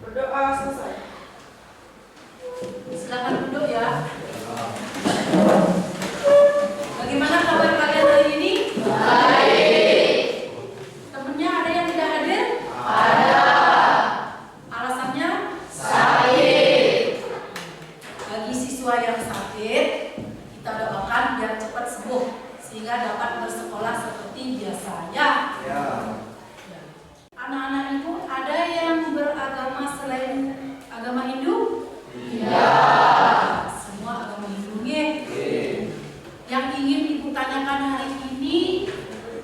Berdoa selesai. Silakan duduk ya. Bagaimana kabar kalian hari ini? Baik. Temennya ada yang tidak hadir? Ada. Alasannya? Sakit. Bagi siswa yang sakit, kita doakan biar cepat sembuh sehingga dapat bersekolah seperti biasanya. Ya. Anak-anak ibu ada yang beragama selain agama Hindu? Iya. Semua agama Hindu nih. Yang ingin ibu tanyakan hari ini,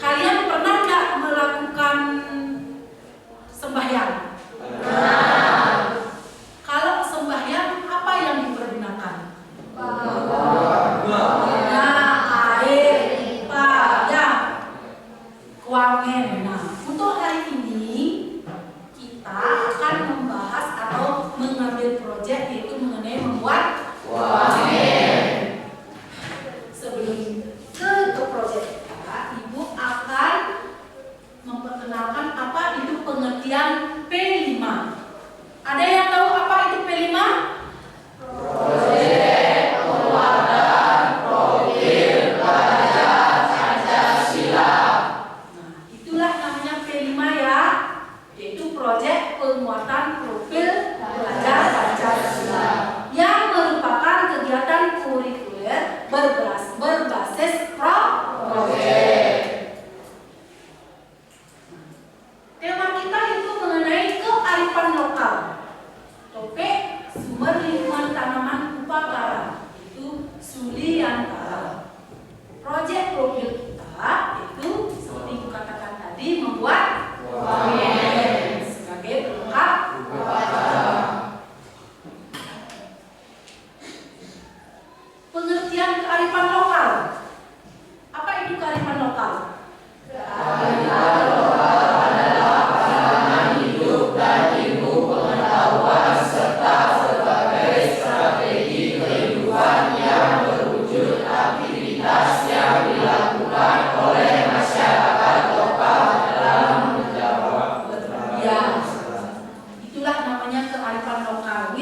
kalian pernah nggak melakukan sembahyang? Pernah. Kalau sembahyang apa yang dipergunakan? Air, pipa, ya, kuangen. Nah, untuk hari ini kita akan membahas atau mengambil proyek yaitu mengenai membuat kuangen. Sebelum ke proyek kita, ibu akan memperkenalkan apa itu pengertian P5. Ada yang tahu apa itu P5? Proyek Penguatan Profil Pelajar Pancasila. Nah, itulah namanya P5 ya, yaitu proyek penguatan profil pelajar Pancasila yang merupakan kegiatan kurikuler berbasis proyek. Tema kita itu mengenai kearifan lokal. Topik sumber lingkungan tanaman upakara itu Suliantara. Proyek profil kita itu seperti ibu katakan tadi membuat kuangen sebagai pelengkap upakara. Pengertian kearifan lokal. Apa itu kearifan lokal? Kearifan lokal adalah pandangan hidup dan ilmu pengetahuan serta sebagai strategi kehidupan yang berwujud aktivitas yang dilakukan oleh masyarakat lokal dalam menjawab ya. Itulah namanya kearifan lokal.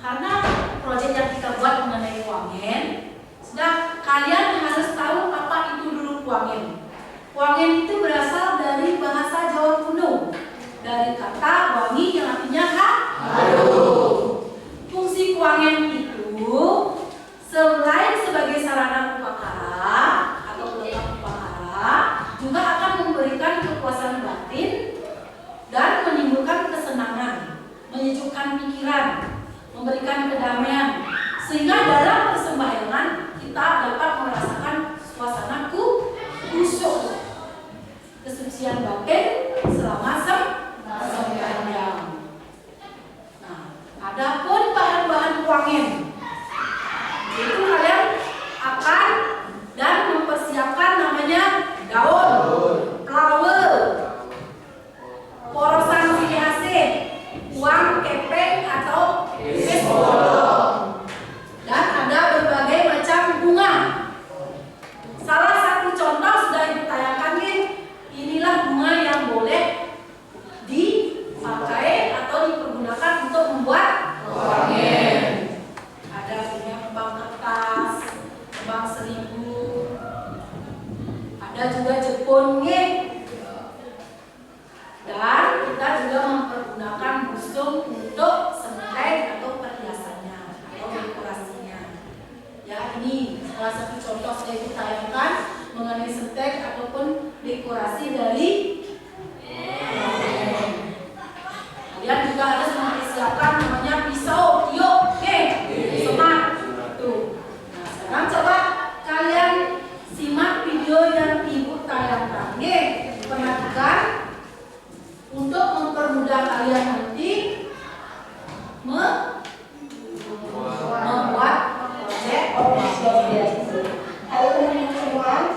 Karena proyek yang kita buat mengenai kuangen, sudah kalian harus tahu apa itu dulu kuangen. Kuangen itu berasal dari bahasa Jawa kuno, dari kata wangi yang artinya harum. Fungsi kuangen itu selain sebagai sarana upakara atau pelengkap upakara, juga akan memberikan kepuasan batin dan menimbulkan kesenangan, menyejukkan pikiran, memberikan kedamaian, sehingga dalam persembahyangan kita dapat merasakan suasana khusyuk, kesucian batin selama sembahyang. Nah, adapun bahan-bahan kuangen, itu kalian akan dan mempersiapkan namanya daun, flower, porosan silihase, uang kepeng atau bolong, dan ada berbagai macam bunga. Salah satu contoh sudah ibu tayangkan nih. Inilah bunga yang boleh dipakai atau dipergunakan untuk membuat kuangen. Ada bunga kembang kertas, kembang seribu, ada juga jepun nih. Dan kita juga mempergunakan busung untuk sentai atau perhiasannya atau dekorasinya. Ya, ini salah satu contoh saya ibu tayangkan mengenai sentai ataupun dekorasi dari kuangen. Kalian juga harus mempersiapkan namanya pisau, tiup, semak. Tuh. Nah, sekarang coba kalian simak video yang ibu tayangkan. Perhatikan untuk mempermudah kalian nanti membuat proyek. Halo teman-teman semua.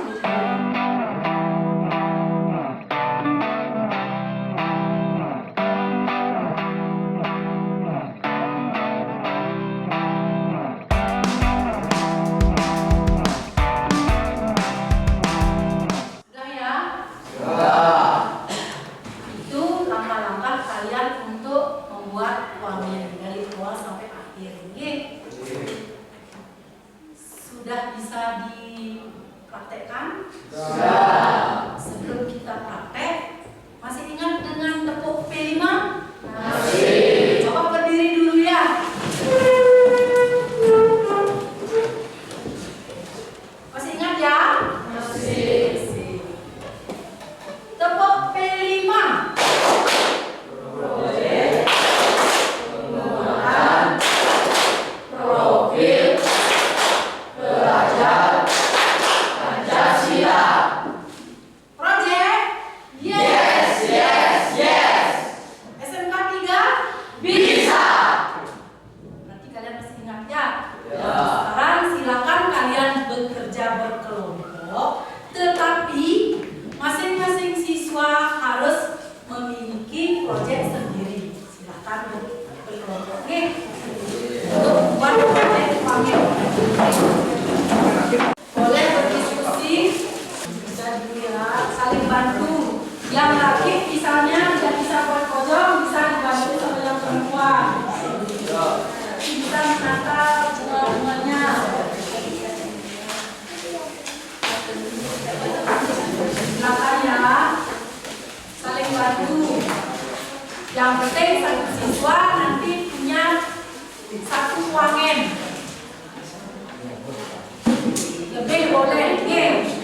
wangen. Lebih boleh, nggih.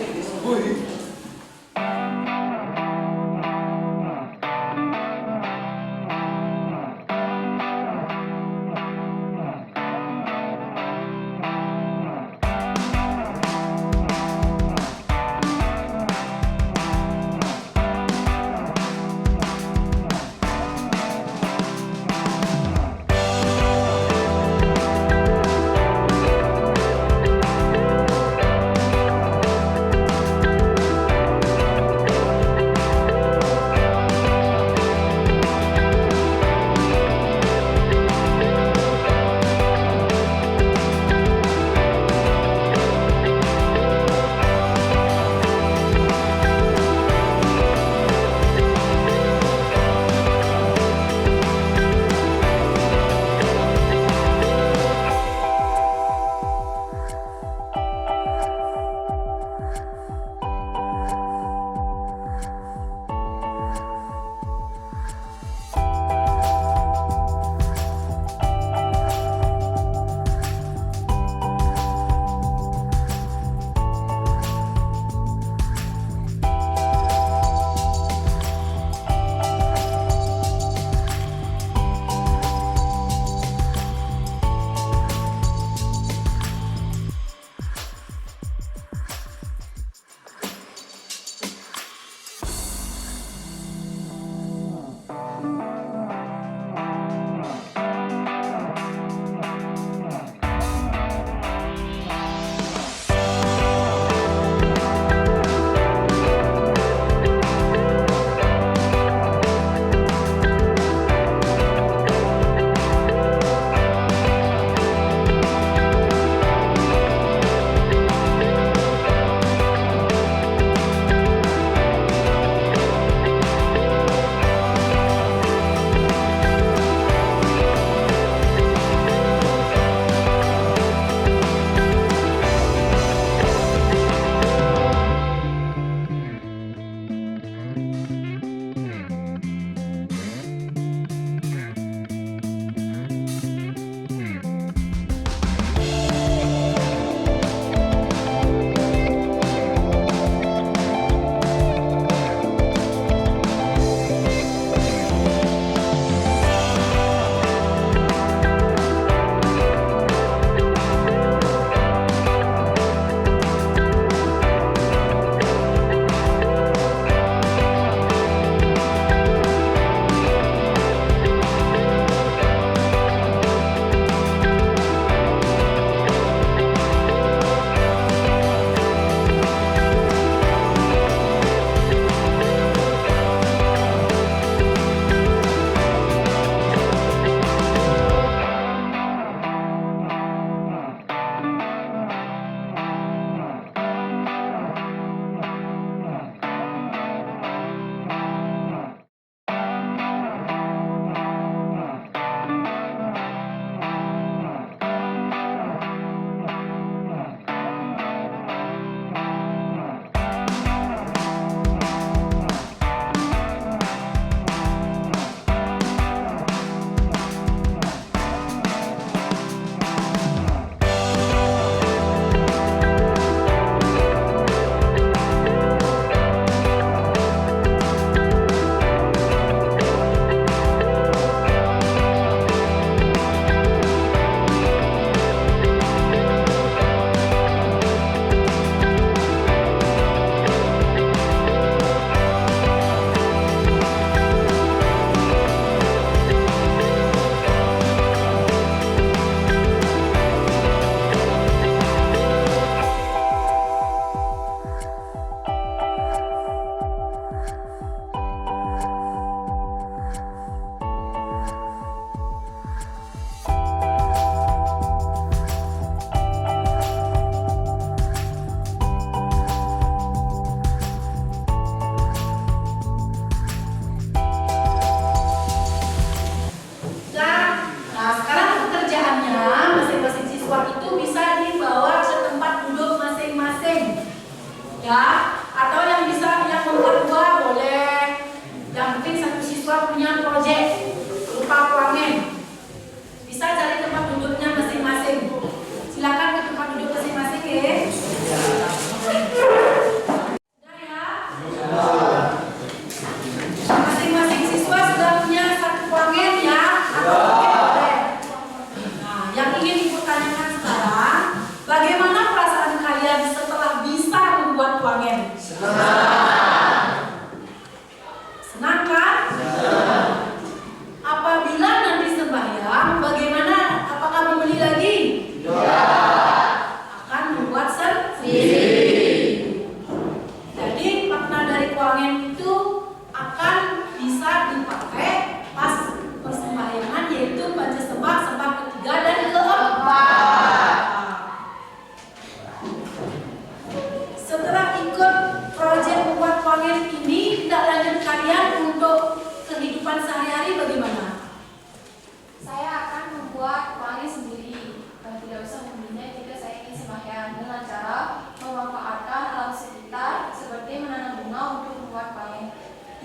sembahyang dengan cara memanfaatkan alam sekitar seperti menanam bunga untuk membuat wangen.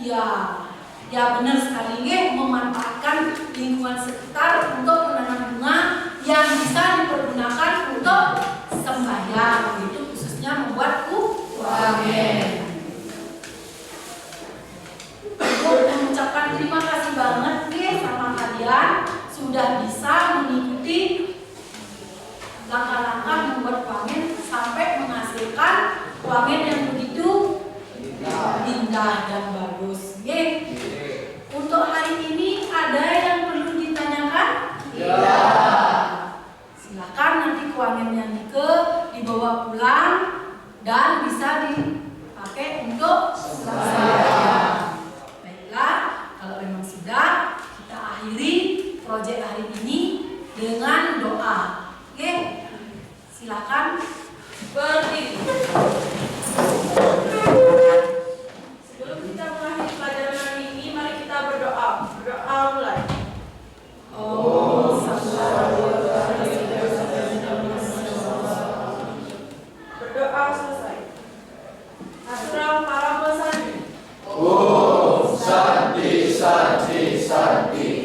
Ya benar sekali nggih, memanfaatkan lingkungan sekitar untuk menanam bunga yang bisa dipergunakan untuk sembahyang, itu khususnya membuat wangen. Ibu mengucapkan terima kasih banget nih sama kalian sudah bisa mengikuti langkah-langkah membuat wangen sampai menghasilkan wangen yang begitu indah dan bagus. Nggih. Untuk hari ini ada yang perlu ditanyakan? Ya. Silakan nanti wangennya dibawa pulang dan bisa dipakai untuk sembahyang. Baiklah, kalau memang sudah, kita akhiri proyek hari ini dengan doa. Oke, silakan berdiri. Sebelum kita mengakhiri pelajaran hari ini, mari kita berdoa. Berdoa mulai. Berdoa selesai. Aturang para pesanti. Om Santi Santi Santi.